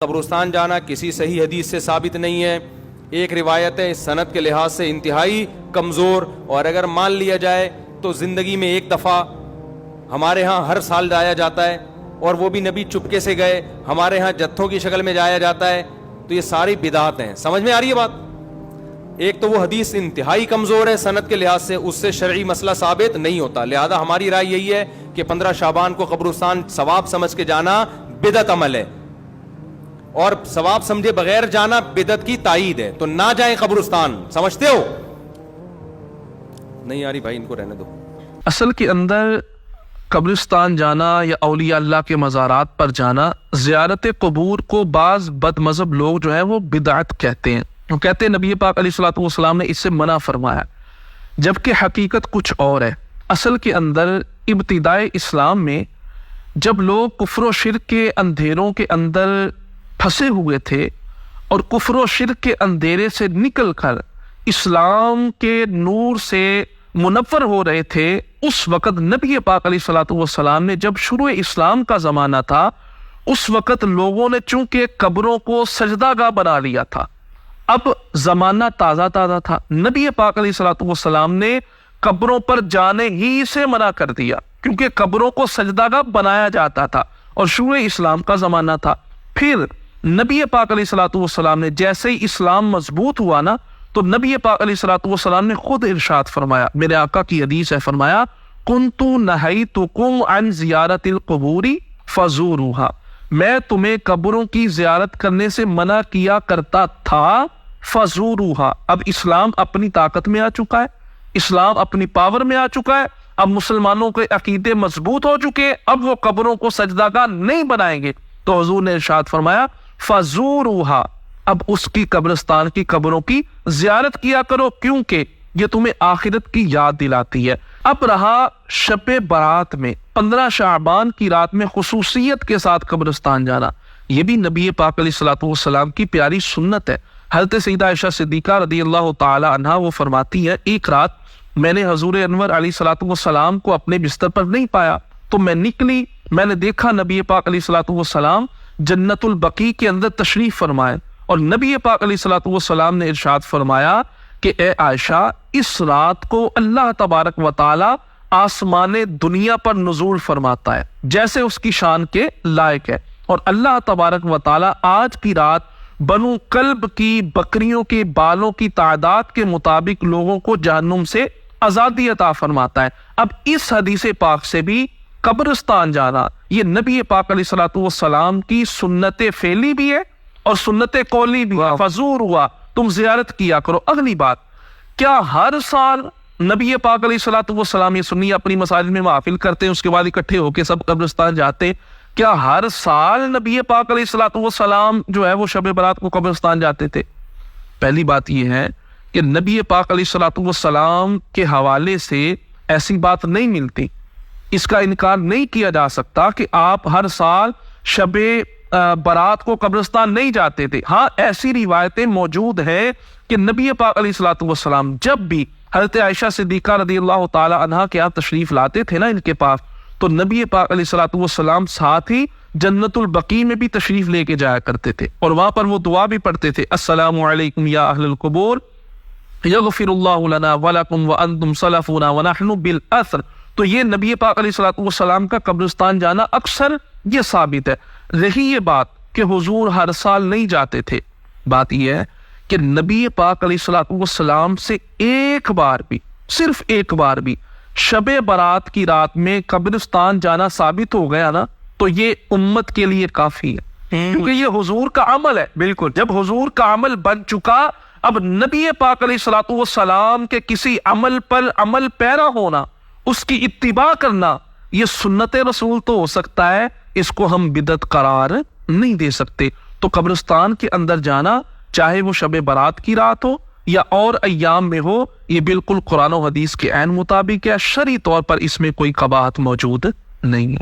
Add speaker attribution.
Speaker 1: قبرستان جانا کسی صحیح حدیث سے ثابت نہیں ہے. ایک روایت ہے اس سند کے لحاظ سے انتہائی کمزور, اور اگر مان لیا جائے تو زندگی میں ایک دفعہ. ہمارے ہاں ہر سال جایا جاتا ہے, اور وہ بھی نبی چپکے سے گئے. ہمارے ہاں جتھوں کی شکل میں جایا جاتا ہے. تو یہ ساری بدعات ہیں. سمجھ میں آ رہی ہے بات؟ ایک تو وہ حدیث انتہائی کمزور ہے سند کے لحاظ سے, اس سے شرعی مسئلہ ثابت نہیں ہوتا. لہذا ہماری رائے یہی ہے کہ 15 شعبان کو قبرستان ثواب سمجھ کے جانا بدعت عمل ہے, اور ثواب سمجھے بغیر جانا بدعت کی تائید ہے. تو نہ جائیں قبرستان. سمجھتے ہو؟ نہیں آ رہی بھائی, ان کو رہنے دو.
Speaker 2: اصل کے اندر قبرستان جانا یا اولیاء اللہ کے مزارات پر جانا, زیارت قبور کو بعض بد مذہب لوگ جو ہے وہ بدعت کہتے ہیں. وہ کہتے ہیں نبی پاک علیہ الصلوۃ والسلام نے اس سے منع فرمایا, جبکہ حقیقت کچھ اور ہے. اصل کے اندر ابتدائے اسلام میں جب لوگ کفر و شرک کے اندھیروں کے اندر پھنسے ہوئے تھے اور کفر و شرک کے اندھیرے سے نکل کر اسلام کے نور سے منور ہو رہے تھے, اس وقت نبی پاک علیہ الصلوۃ والسلام نے, جب شروع اسلام کا زمانہ تھا, اس وقت لوگوں نے چونکہ قبروں کو سجدہ گاہ بنا لیا تھا. اب زمانہ تازہ تھا, نبی پاک علیہ الصلوۃ والسلام نے قبروں پر جانے ہی سے منع کر دیا, کیونکہ قبروں کو سجدہ گاہ بنایا جاتا تھا اور شروع اسلام کا زمانہ تھا. پھر نبی پاک علیہ الصلوۃ والسلام نے جیسے ہی اسلام مضبوط ہوا نا, تو نبی پاک علیہ الصلوۃ والسلام نے خود ارشاد فرمایا, میرے آقا کی حدیث ہے, فرمایا کنت نہیتکم عن زیارت القبور فزوروها, میں تمہیں قبروں کی زیارت کرنے سے منع کیا کرتا تھا, فزوروها. اب اسلام اپنی طاقت میں آ چکا ہے, اسلام اپنی پاور میں آ چکا ہے, اب مسلمانوں کے عقیدے مضبوط ہو چکے, اب وہ قبروں کو سجدہ گاہ نہیں بنائیں گے. تو حضور نے ارشاد فرمایا فزوروها, اب اس کی قبرستان کی قبروں کی زیارت کیا کرو, کیونکہ یہ تمہیں آخرت کی یاد دلاتی ہے. اب رہا شب برات میں 15 شعبان کی رات میں خصوصیت کے ساتھ قبرستان جانا, یہ بھی نبی پاک علیہ الصلوۃ والسلام کی پیاری سنت ہے. حضرت سیدہ عائشہ صدیقہ رضی اللہ تعالی عنہا وہ فرماتی ہے, ایک رات میں نے حضور انور علیہ الصلوۃ والسلام کو اپنے بستر پر نہیں پایا, تو میں نکلی, میں نے دیکھا نبی پاک علیہ الصلوۃ والسلام جنت البقیع کے اندر تشریف فرمائے, اور نبی پاک علیہ الصلوۃ والسلام نے ارشاد فرمایا کہ اے عائشہ, اس رات کو اللہ تبارک و تعالی آسمان دنیا پر نزول فرماتا ہے جیسے اس کی شان کے لائق ہے, اور اللہ تبارک و تعالی آج کی رات بنو کلب کی بکریوں کے بالوں کی تعداد کے مطابق لوگوں کو جہنم سے آزادی عطا فرماتا ہے. اب اس حدیث پاک سے بھی قبرستان جانا یہ نبی پاک علیہ الصلوۃ والسلام کی سنت فعلی بھی ہے اور سنت قولی بھی ہے. فزور ہوا, تم زیارت کیا کرو. اگلی بات, کیا ہر سال نبی پاک علیہ الصلوۃ والسلام, یہ سنی اپنی مساجد میں محافل کرتے ہیں, اس کے بعد اکٹھے ہو کے سب قبرستان جاتے ہیں, کیا ہر سال نبی پاک علیہ الصلوۃ والسلام جو ہے وہ شب برات کو قبرستان جاتے تھے؟ پہلی بات یہ ہے کہ نبی پاک علیہ الصلوۃ والسلام کے حوالے سے ایسی بات نہیں ملتی, اس کا انکار نہیں کیا جا سکتا کہ آپ ہر سال شب برات کو قبرستان نہیں جاتے تھے. ہاں ایسی روایتیں موجود ہیں کہ نبی پاک علیہ الصلوۃ والسلام جب بھی حضرت عائشہ صدیقہ رضی اللہ تعالی عنہا کے یہاں تشریف لاتے تھے نا ان کے پاس, تو نبی پاک علیہ الصلوۃ والسلام ساتھ ہی جنت البقیع میں بھی تشریف لے کے جایا کرتے تھے, اور وہاں پر وہ دعا بھی پڑھتے تھے, السلام علیکم یا اہل القبور یغفر اللہ لنا ولکم وانتم سلفنا ونحن بالاثر. تو یہ نبی پاک علیہ الصلوۃ والسلام کا قبرستان جانا اکثر یہ ثابت ہے. رہی یہ بات کہ حضور ہر سال نہیں جاتے تھے, بات یہ ہے کہ نبی پاک علیہ الصلوۃ والسلام سے ایک بار بھی, صرف ایک بار بھی شب برات کی رات میں قبرستان جانا ثابت ہو گیا نا, تو یہ امت کے لیے کافی ہے, کیونکہ یہ حضور کا عمل ہے. بالکل, جب حضور کا عمل بن چکا, اب نبی پاک علیہ الصلوۃ والسلام کے کسی عمل پر عمل پیرا ہونا, اس کی اتباع کرنا, یہ سنت رسول تو ہو سکتا ہے, اس کو ہم بدعت قرار نہیں دے سکتے. تو قبرستان کے اندر جانا, چاہے وہ شب برات کی رات ہو یا اور ایام میں ہو, یہ بالکل قرآن و حدیث کے عین مطابق ہے, شرعی طور پر اس میں کوئی قباحت موجود نہیں ہے.